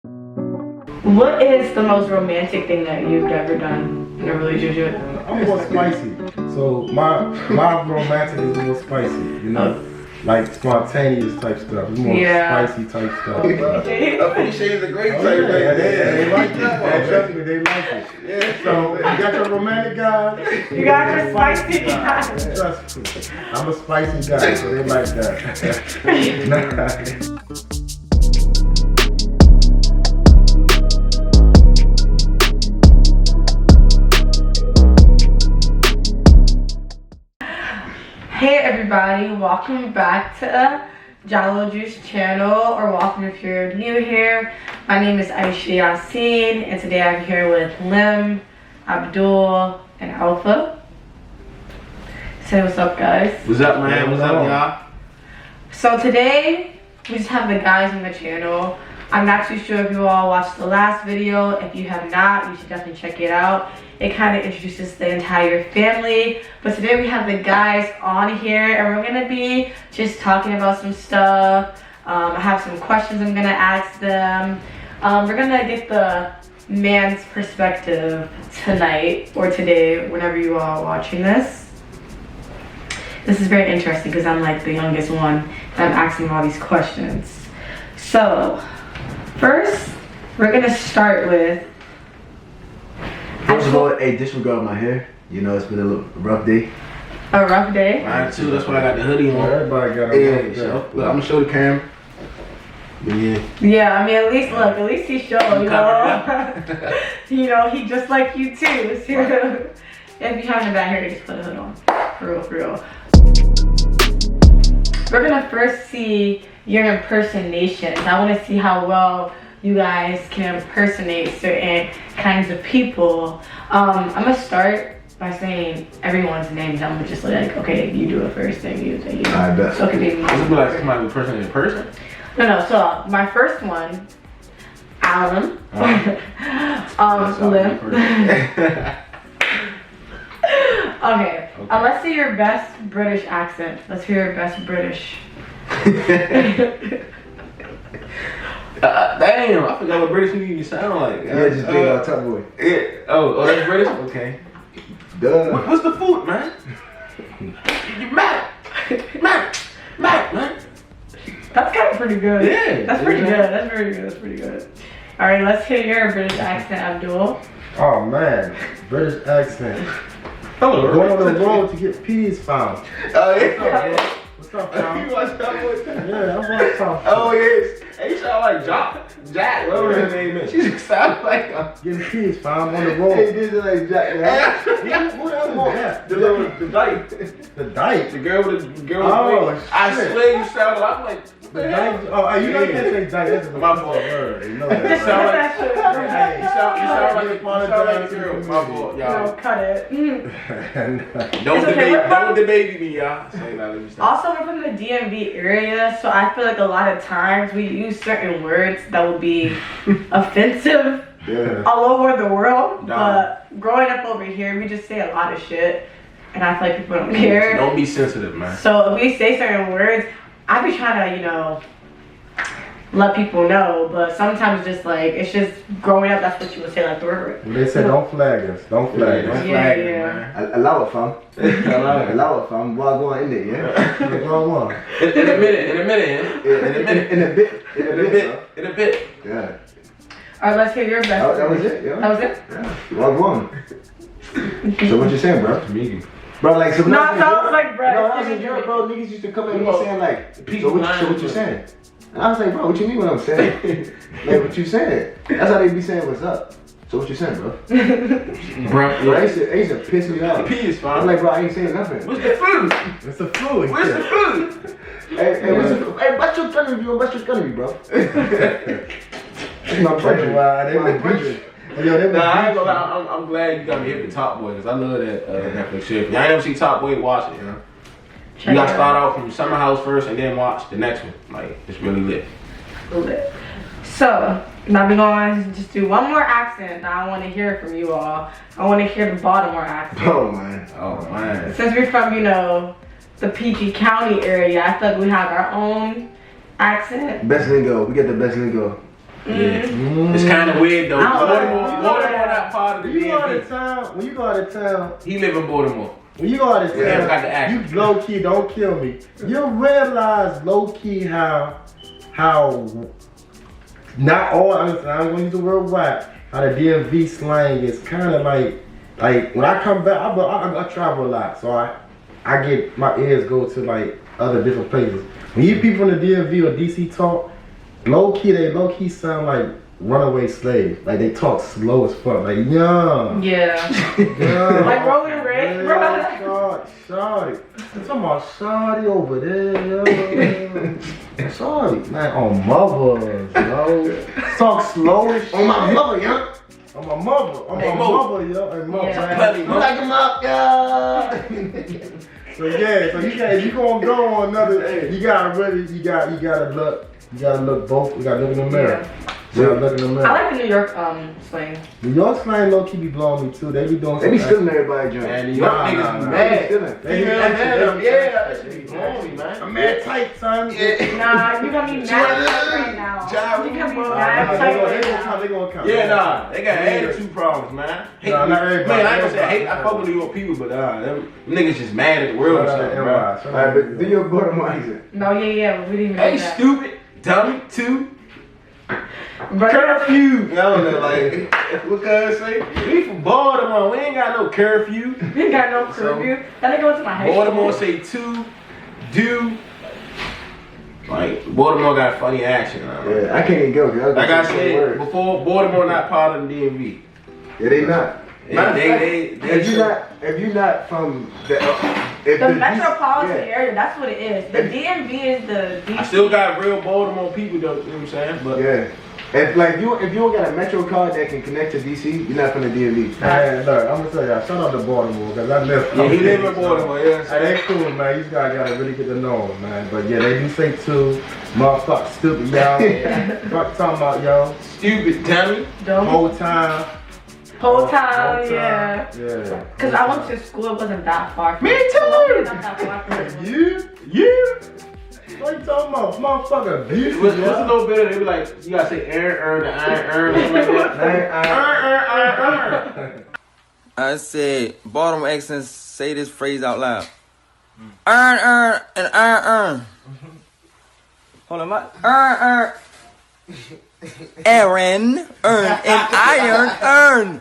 What is the most romantic thing that you've ever done in a relationship? I'm more spicy. So my romantic is more spicy, you know? Like spontaneous type stuff. It's more spicy type stuff. Fifty Shades of Grey type thing. Yeah, they like it. Trust me, they like it. Yeah. So you got your romantic guy. You got your spicy guy. Trust me. I'm a spicy guy, so they like that. Hey everybody, welcome back to Jalloh Juice channel, or welcome if you're new here. My name is Aisha Yasin, and today I'm here with Lim, Abdul, and Alpha. Say what's up, guys. What's up, man? What's up, y'all? So today, we just have the guys on the channel. I'm not too sure if you all watched the last video. If you have not, you should definitely check it out. It kind of introduces the entire family. But today we have the guys on here, and we're gonna be just talking about some stuff. I have some questions I'm gonna ask them. We're gonna get the man's perspective tonight, or today, whenever you are watching this. This is very interesting because I'm like the youngest one, and I'm asking all these questions. So, first, we're gonna start with. First of all, hey, disregard my hair. You know, it's been a little rough day. A rough day? Mine too, that's why I got the hoodie on. Everybody got a Yeah, rough day. so, look, I'm gonna show the camera. Yeah. Yeah, I mean, at least look, at least he showed, you know. You know, he just like you too. So, if you have a bad hair, just put a hood on. For real, for real. We're gonna first see your impersonations. I wanna see how well you guys can impersonate certain kinds of people. I'm gonna start by saying everyone's names. I'm gonna just like, okay, you do it first, then you, then you. I bet. So it could be This would be like somebody impersonating in person. No, so my first one, Alan. Lim. Okay, let's see your best British accent. Let's hear your best British. Damn, I forgot what British people sound like. Yeah, just think about Top Boy. Yeah. Oh, that's British? Okay. Duh. What's the food, man? You mad, man. That's kind of pretty good. Yeah. That's pretty good. That's very good. That's pretty good. All right, let's hear your British accent, Abdul. Oh man, British accent. Hello. Going on the road to get peas found. Oh, yeah. What's up, fam? You watch Top Boy? Yeah, I'm on top. Oh, yes. Hey, you sound like Jack, whatever his name is. She just sound like Getting peas found on the road. Hey, this is like Jack. Who else is that? The dyke. The dyke. The girl with the girl Oh, with the I shit. swear you sound like, I'm like, The dyke. Oh, you know you can't say dyke. That's a My fault. word. You know you that. sound like, That you sound like a girl. My fault, shit. No, y'all. cut it. Don't It's okay, don't debate me, y'all. Say that, let me stop. Also, we're from the DMV area, so I feel like a lot of times we use certain words that will be offensive Yeah. all over the world. Nah. But growing up over here, we just say a lot of shit, and I feel like people don't care. Don't be sensitive, man. So if we say certain words, I be trying to, you know, let people know, but sometimes just like, it's just growing up, that's what you would say, like the word. They said don't flag us. Don't flag Don't us. flag me, Yeah. man. Allow it, fam. Allow it. Allow it, fam. While going in there, yeah? The wrong one. In a minute, In a bit. bro. In a bit. Yeah. All right, let's hear your best. That was it, yeah. That was it? Yeah. While going. So what you saying, bro? Me. Bro, like, so No, that was like, bro. No, I was in Europe, bro. Niggas used to come at me saying, like, so what you saying? And I was like, bro, what you mean what I'm saying? Like, what you saying? That's how they be saying, what's up? So what you saying, bro? Bro, Bro, they used to piss me off. P is I'm fine. like, bro, I ain't saying nothing. What's the food? It's the food. Where's the food? Hey, what's your gun review? What's your gun review, bro? That's my That's brother. why they were beefing. Yo, they were Nah, I ain't beefing. gonna lie, I'm glad you got me hit with Top Boy, because I love that Netflix shit. If y'all ain't never see Top Boy, watch it, you know? You gotta start off from Summer House first and then watch the next one. Like, it's really lit. So, now we're going to just do one more accent that I want to hear from you all. I want to hear the Baltimore accent. Oh, man. Oh, man. Since we're from, you know, the PG County area, I feel like we have our own accent. Best lingo. We get the best lingo. It's kind of weird though. Baltimore not part of the When you go out DMV. of town, when you go out of town, He live in Baltimore. when you go out of town, Yeah, got the accent. you low key, don't kill me. You realize low key how not all, I'm gonna use the word rap, how the DMV slang is kind of like when I come back, I travel a lot, so I get, my ears go to like other different places. When you people in the DMV or DC talk, they low key sound like runaway slaves. Like they talk slow as fuck, like yeah. Yeah. Like Rolling Red, bro. Shawty. I'm talking about Shawty over there, yo. Shawty, man, on mothers, yo. Talk slow as shit. On my mother, yo. On my mother, Hey, yo. Hey, mother. Yeah. You like him up, yo. So yeah, so if you gonna go on another, you gotta look both. You gotta look in the mirror. Yeah. You gotta look in the mirror. I like the New York slang. New York slang low key be blowing me too. They be doing. They be stealing everybody, John. Man, New York niggas be nah. They be mad. stealing. They be That shit be blowing me, man. I'm mad tight, son. Nah, you gonna be mad right now. You gonna be mad tight. They gonna come. Yeah, nah, they got attitude problems, man. Hate Nah, not everybody. Man, I ain't gonna say hate. I fuck with New York people, but them niggas just mad at the world and shit, bro. Alright, but do your Baltimore accent. No, yeah, we didn't even Hey, do that. stupid, dummy, two, But- curfew. I don't know, like, what can I say? We from Baltimore, we ain't got no curfew. We ain't got no curfew. That nigga went to my high school. Baltimore say two, do. Like, Baltimore got funny action. Yeah, I can't even go. Like I said before, Baltimore not part of the DMV. Yeah, they not. If you not from the The metropolitan area, that's what it is. The DMV is the DC. I still got real Baltimore people though, you know what I'm saying? But yeah. If you don't got a metro card that can connect to DC, you're not from the DMV. Man, look, I'm gonna tell y'all, shout out to Baltimore, because I live. yeah, he live in Baltimore, yeah. Hey, they cool, man. You just gotta really get to know them, man. But yeah, they do say two. Motherfucker, stupid, y'all. Fuck talking about, yo. Stupid dummy. Whole time. Whole time, yeah. Yeah. Cause I went to school, it wasn't that far. Me too. Not that far from You? What you talking about? Motherfucker, beef. What's a little bit of they be like, you gotta say earn, the iron, earn, or something like that. Earn. I said, Baltimore accents say this phrase out loud. Earn, and earn. Hold on, my earn. Aaron, earn, and iron, earn.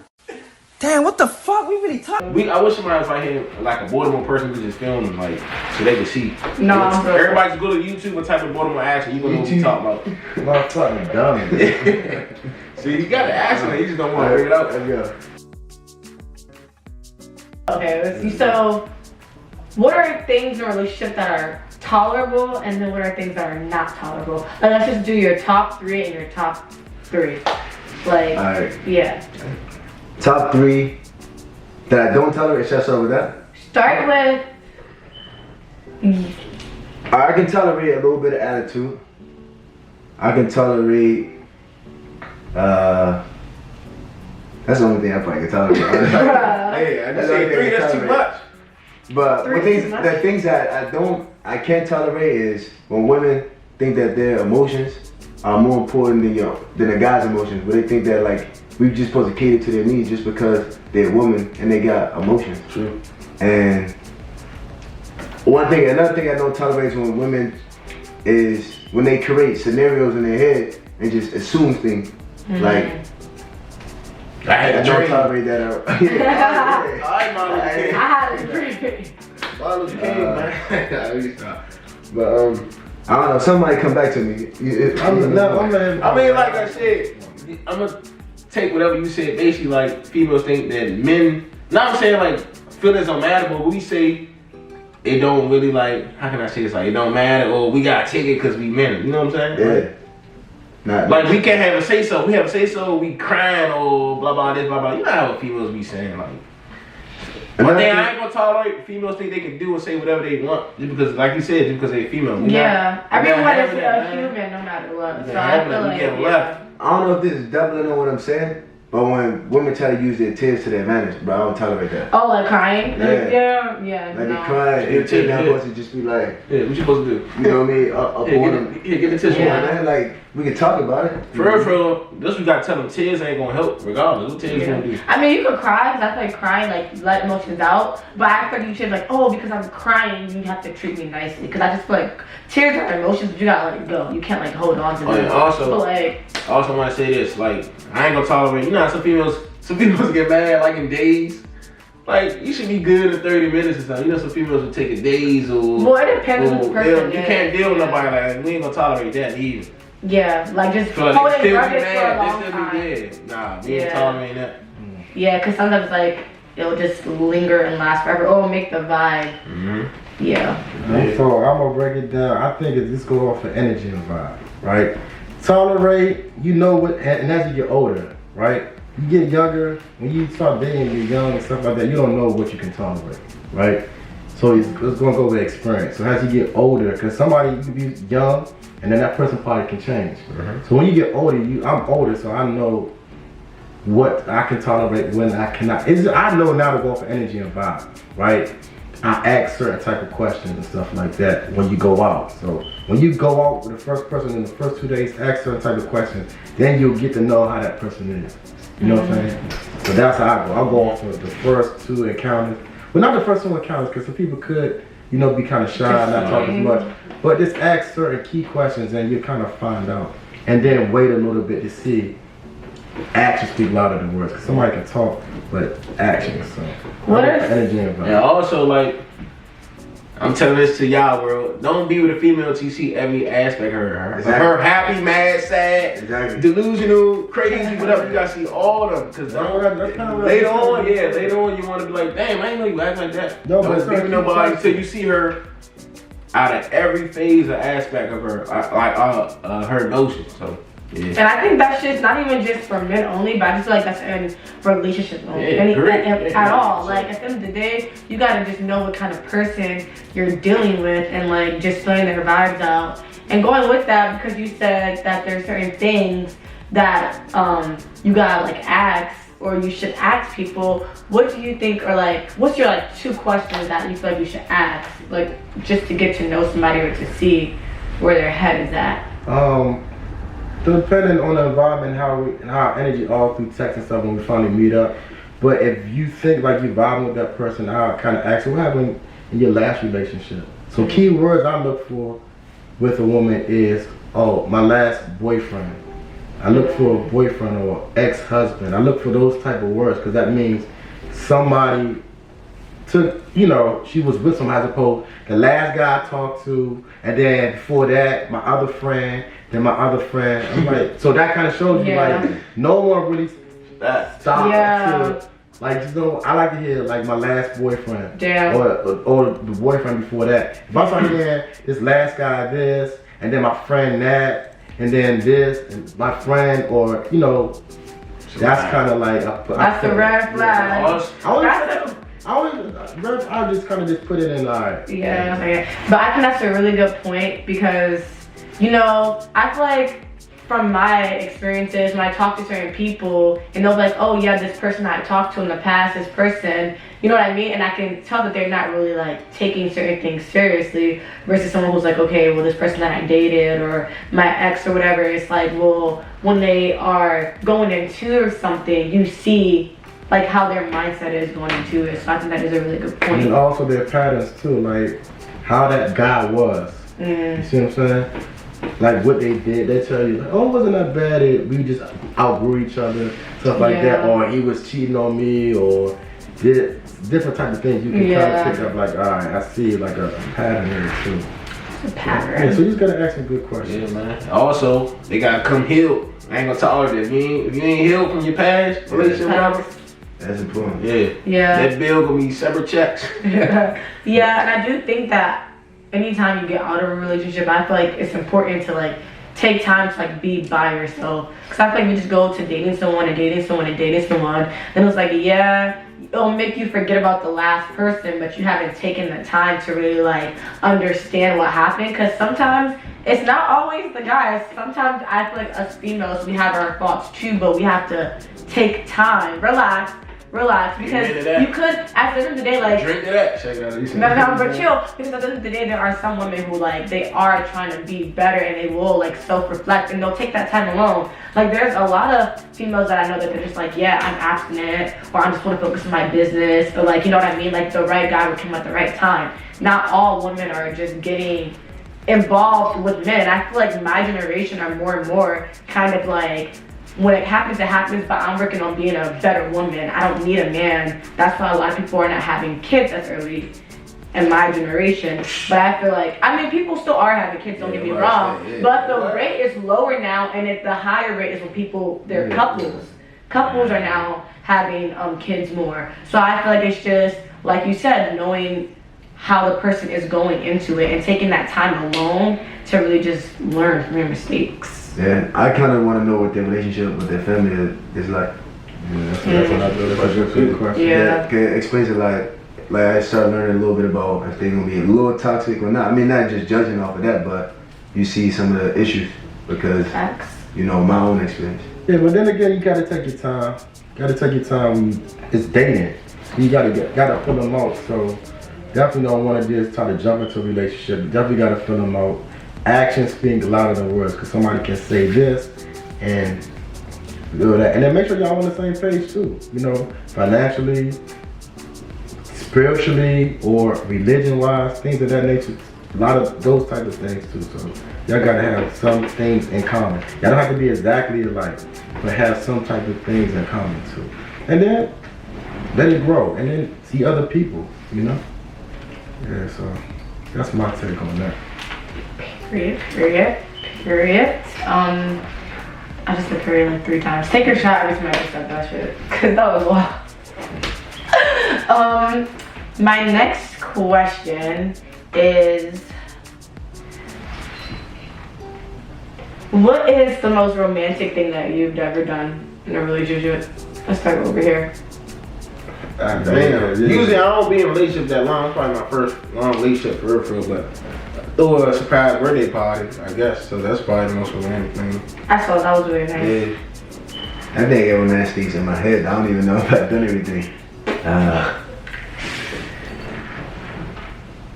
Damn, what the fuck? We really talking? I wish somebody was right here, like a Baltimore person who just filming, like, so they could see. No, I'm good. Everybody just go to YouTube and type in Baltimore accent, you gonna know what we talking about. Motherfucking dumb. See, he got the accent, he just don't want to bring it out. Yeah. Okay, let's see. So, what are things in a relationship that are tolerable, and then what are things that are not tolerable? Like, let's just do your top 3 and your top 3. Like, Alright. yeah. Top 3 that I don't tolerate. Should I start with that? Start with. I can tolerate a little bit of attitude. I can tolerate. That's the only thing I probably can tolerate. Hey, I just say 3, that's too much. But Three the is much. things that I can't tolerate is when women think that their emotions are more important than a guy's emotions. Where they think that like we just supposed to cater to their needs just because they're a woman and they got emotions. True. And another thing I don't tolerate is when women is when they create scenarios in their head and just assume things. Like I had I a don't dream. tolerate that. Alright, Martin Luther King. I had a dream. Martin Luther King, man. But I don't know. Somebody come back to me. I mean, like I said, I'm gonna take whatever you said. Basically, like females think that men. Not I'm saying like feelings don't matter, but we say it don't really like. How can I say this? Like it don't matter, or we gotta take it because we men. You know what I'm saying? Yeah. Like we can't have a say so. We have a say so. We crying or blah blah this blah blah. You know how females be saying like. One thing I ain't gonna tolerate, females think they can do and say whatever they want just because, like you said, just because they're female. Yeah, everyone is having a that, man. human no matter what. So Yeah, I having feel that, like, we get yeah. left. I don't know if this is doubling on what I'm saying, but when women try to use their tears to their advantage, bro, I don't tolerate that. Oh, like crying? Like, Yeah. yeah, Like no. they cry and they not supposed to just be like, Yeah, what you supposed to do? you know what I mean, up on them. Get the tissue Yeah. on. Man, like We can talk about it. For real, this we gotta tell them tears ain't gonna help regardless. What tears gonna do? I mean, you could cry, because I feel like crying, like, let emotions out. But I feel like you should be like, oh, because I'm crying, you have to treat me nicely. Because I just feel like tears are emotions, but you gotta let it go. You can't, like, hold on to them. Oh, yeah, also, but, like, I also want to say this, like, I ain't gonna tolerate, you know how some females get mad, like, in days. Like, you should be good in 30 minutes or something. You know, some females will take days or... Well, it depends on the person. You can't deal with nobody like that. We ain't gonna tolerate that either. Yeah, like, just So, like, holding still be grudges for a mad, long they time. still be dead. Nah, we ain't tolerating that. Yeah, because sometimes, like, it'll just linger and last forever. Or make the vibe. Yeah. So I'm gonna break it down. I think it just go off of energy and vibe, right? Tolerate, you know what, and as you get older, right? You get younger, when you start dating, you're young and stuff like that, you don't know what you can tolerate, right? So it's gonna go with experience. So as you get older, because somebody, you can be young, and then that person probably can change. So when you get older, I'm older, so I know what I can tolerate, when I cannot. I know now to go for energy and vibe, right? I ask certain type of questions and stuff like that when you go out. So when you go out with the first person in the first 2 days, ask certain type of questions, then you'll get to know how that person is. You know what I'm saying? So that's how I go. I'll go off of the first 2 encounters. Well, not the first 2 encounters, because some people could, you know, be kind of shy and not talk as much. But just ask certain key questions and you kind of find out. And then wait a little bit to see. Actions speak louder than words. Because somebody can talk, but actions. So What if- energy and vibe. And also, like, I'm telling this to y'all, world. Don't be with a female till you see every aspect of her. Exactly. Her happy, mad, sad, Exactly. delusional, crazy, whatever. You gotta see all of them. Because That's kinda what later I'm on, saying. later on, you want to be like, damn, I ain't know you act like that. No, but Don't it's be like with you nobody try- until you see her out of every phase or aspect of her, her emotions. So, yeah. And I think that shit's not even just for men only, but I just feel like that's in relationships only. Yeah, great. At all. Like, at the end of the day, you gotta just know what kind of person you're dealing with and, like, just feeling their vibes out. And going with that, because you said that there's certain things that you gotta, like, ask, or you should ask people, what do you think are, like, what's your, like, 2 questions that you feel like you should ask? Like, just to get to know somebody or to see where their head is at. Depending on the environment, and how our energy all through text and stuff when we finally meet up. But if you think like you're vibing with that person, I'll kind of ask, what happened in your last relationship? So key words I look for with a woman is, oh, my last boyfriend. I look for a boyfriend or ex-husband. I look for those type of words because that means somebody took, you know, she was with somebody as opposed the last guy I talked to, and then before that, my other friend, then my other friend. I'm like, so that kind of shows you like no one really stopped to, like, you know, I like to hear like my last boyfriend or the boyfriend before that. If I start hearing this last guy this, and then my friend that, and then this, and my friend, or, you know, that's kind of like that's a red flag. I'll just kind of just put it in like. Yeah, okay. But I think that's a really good point because, you know, I feel like from my experiences, when I talk to certain people and they'll be like, oh yeah, this person I talked to in the past, this person, you know what I mean? And I can tell that they're not really like taking certain things seriously versus someone who's like, okay, well, this person that I dated or my ex or whatever, it's like, well, when they are going into something, you see like how their mindset is going into it. So I think that is a really good point. And also their patterns too, like how that guy was. You see what I'm saying? Like what they did, they tell you, like, oh, it wasn't that bad. We just outgrew each other, stuff like that. Or he was cheating on me, or did different type of things. You can kind of pick up, like, all right, I see like a pattern here too. It's a pattern. Yeah, so you just gotta ask some good questions. Yeah, man. Also, they gotta come healed. I ain't gonna tolerate it. If you ain't healed from your past relationship, whatever. That's important. Yeah. That bill gonna be separate checks. Yeah, and I do think that anytime you get out of a relationship, I feel like it's important to like take time to like be by yourself. Cause I feel like we just go to dating someone and dating someone and dating someone, then it's like, yeah, it'll make you forget about the last person, but you haven't taken the time to really like understand what happened. Cause sometimes it's not always the guys. Sometimes I feel like us females, we have our thoughts too, but we have to take time, relax, relax, because Amen to that. you could, at the end of the day, like, Drink to that. Check it out. You said- no, but chill, because at the end of the day, there are some women who, like, they are trying to be better and they will, like, self-reflect and they'll take that time alone. Like, there's a lot of females that I know that they're just like, yeah, I'm abstinent, or I just want to focus on my business, or, like, you know what I mean? Like, the right guy would come at the right time. Not all women are just getting involved with men. I feel like my generation are more and more kind of like, when it happens, but I'm working on being a better woman. I don't need a man. That's why a lot of people are not having kids as early in my generation. But I feel like, I mean, people still are having kids, don't get me wrong. But the rate is lower now, and the higher rate is when people, they're couples. Couples are now having kids more. So I feel like it's just, like you said, knowing how the person is going into it and taking that time alone to really just learn from your mistakes. Yeah, I kind of want to know what their relationship with their family is like. That's what I do. That's a good question. Yeah. Okay, explains it like I started learning a little bit about if they're gonna be a little toxic or not. I mean, not just judging off of that, but you see some of the issues because Facts. you know my own experience. Yeah, but then again, you gotta take your time. It's dating. You gotta fill them out. So definitely don't want to just try to jump into a relationship. You definitely gotta fill them out. Actions speak louder than words, because somebody can say this and do that. And then make sure y'all on the same page too. You know, financially, spiritually, or religion-wise, things of that nature. A lot of those type of things too. So y'all gotta have some things in common. Y'all don't have to be exactly alike, but have some type of things in common too. And then let it grow, and then see other people. You know. Yeah. So that's my take on that. Period. I just said period like 3 times. Take your shot every time I just said that shit, because that was wild. My next question is, what is the most romantic thing that you've ever done in a relationship? Let's start over here. Damn. Usually I don't be in a relationship that long. It's probably my first long relationship for real, but throw a surprise birthday party, I guess. So that's probably the most romantic thing. I saw that was really nice. Yeah. I think everyone that stinks in my head. I don't even know if I've done everything.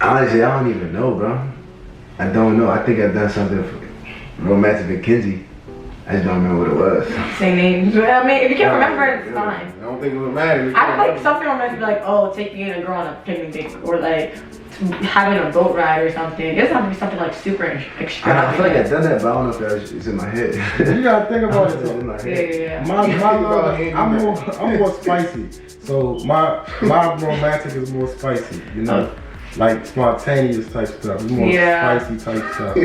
Honestly, I don't even know, bro. I don't know. I think I've done something romantic with Kinsey. I just don't remember what it was. Say names. I mean, if you can't remember it, it's fine. I don't think it would matter. I feel like something romantic would be like, oh, take me and a girl on a picnic date, or like having a boat ride or something. It doesn't have to be something like super extravagant. I feel like I've done that, but I don't know if it's in my head. You gotta think about it. It's in my Yeah, head. yeah. I'm more spicy. So my romantic is more spicy. You know, like spontaneous type stuff. It's more spicy type stuff. So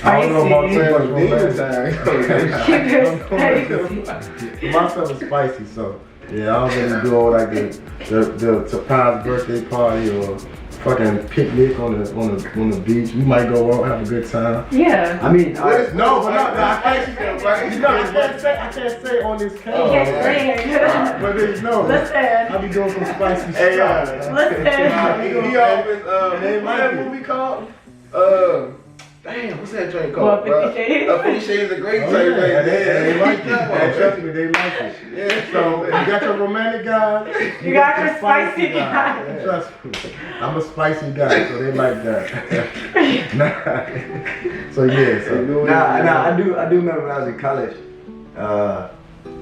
I don't know about too much romantic. My stuff is spicy, so yeah, I don't really do all like the surprise birthday party or fucking picnic on the beach. We might go out, have a good time. Yeah. I mean, I can't say on this camera. You can't say it. But there's no. Listen. I be doing some spicy stuff. Listen. He always, They what's like that it. movie called? Damn, what's that joint What, called, 50 Shades? 50 Shades of Grey. Oh, yeah, they like it. And trust me, they like it. Yeah. So you got your romantic guy. You got your spicy guy. Yeah, trust me, I'm a spicy guy, so they like that. So yeah, so Nah, I do remember when I was in college. I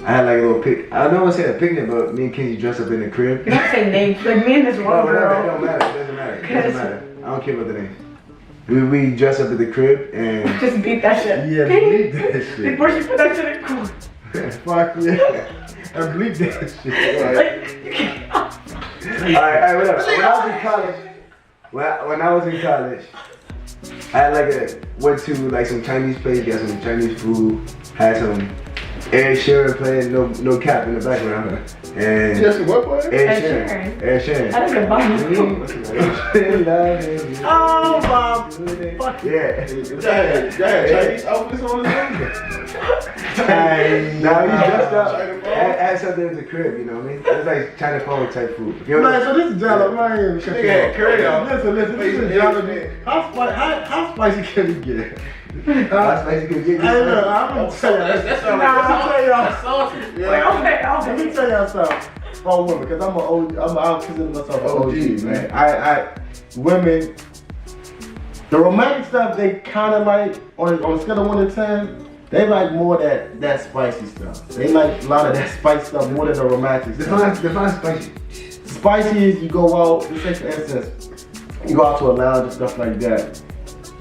had like a little pic. I don't want to say a picnic, but me and Kenzie dressed up in the crib. You don't say names. Like me and this one No, whatever, it girl. don't matter. It doesn't matter. It doesn't matter. I don't care about the name. We dressed up at the crib and Just beat that shit. yeah, bleep that shit. Before she put that shit in cool. Fuck yeah, and bleep that shit. Like, you can't. alright, whatever. When I was in college, I had went to like some Chinese place, got some Chinese food, had some Ed Sheeran playing, no cap in the background, and Just what, boy? Ed Sheeran. I didn't get bumped. Oh my fuck Yeah. Chinese outfits on Now he dressed up. Had something in the crib, you know what I mean? It's like China phone type food. You know Man, so this is Jalloh, man. Listen, this is Jalloh. How spicy can we get? That's basically getting Hey, look, I'm gonna tell y'all. That's Let me tell y'all. saucy. Wait, okay. Let me tell y'all something. on women, because I'll consider myself an OG, man. Women, the romantic stuff, they kind of like, on a scale of 1 to 10, they like more that spicy stuff. They like a lot of that spicy stuff more than the romantic stuff. Define spicy. Spicy is you go out, let's say for instance, you go out to a lounge and stuff like that.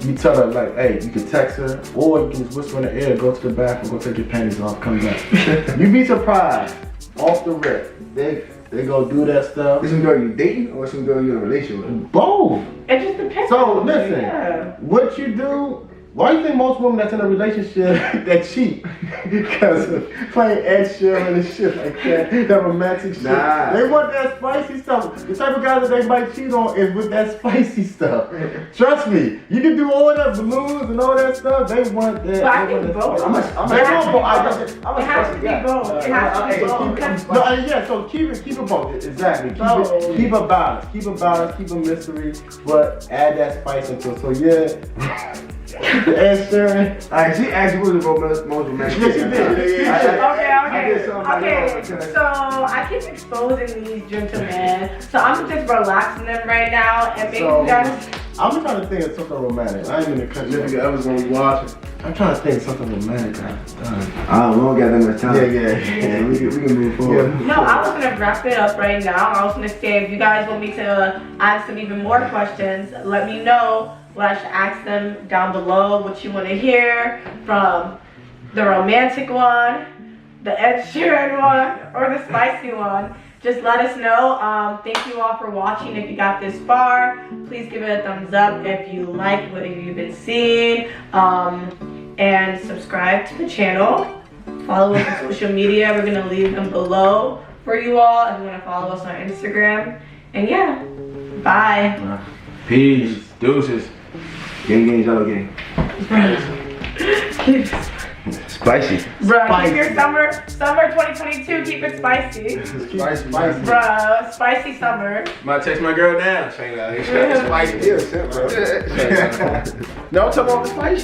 You tell her like, hey, you can text her, or you can just whisper in the ear, go to the bathroom, go take your panties off, come back. You be surprised, off the rip. They go do that stuff. This some girl you dating or some girl you in a relationship with? Both. It just depends. So listen, Yeah. what you do. Why do you think most women that's in a relationship that cheat? Because of playing Ed Sheeran and shit like that, that romantic shit. Nah. They want that spicy stuff. The type of guys that they might cheat on is with that spicy stuff. Trust me, you can do all that balloons and all that stuff. They want that. But I think both. I'm It has to be both. It has to be both. No, yeah, so keep it both. Exactly. Keep it balanced. Keep a mystery, but add that spice into it. So yeah. Ed Sheeran. Alright, she asked you what was the most romantic. Yes, she did. Okay. So I keep exposing these gentlemen. So I'm just relaxing them right now and making you guys. I'm trying to think of something romantic. I ain't in the country. If I was gonna be watching. I'm trying to think of something romantic I've done. We don't got that much time. Yeah. We can move forward. No, I was gonna wrap it up right now. I was gonna say if you guys want me to ask them even more questions, let me know what I should ask them down below, what you want to hear from the romantic one, the Ed Sheeran one, or the spicy one. Just let us know. Thank you all for watching. If you got this far, please give it a thumbs up if you like what you've been seeing. And subscribe to the channel. Follow us on social media. We're gonna leave them below for you all if you want to follow us on Instagram. And yeah, bye. Peace. Deuces. Gang, Jalloh gang. Spicy. Bruh, keep your summer 2022, keep it spicy. Spicy. Bruh, spicy summer. Might text my girl down. Saying that. Spicy. Yeah, shit, bro. No, I'm talking about the spice.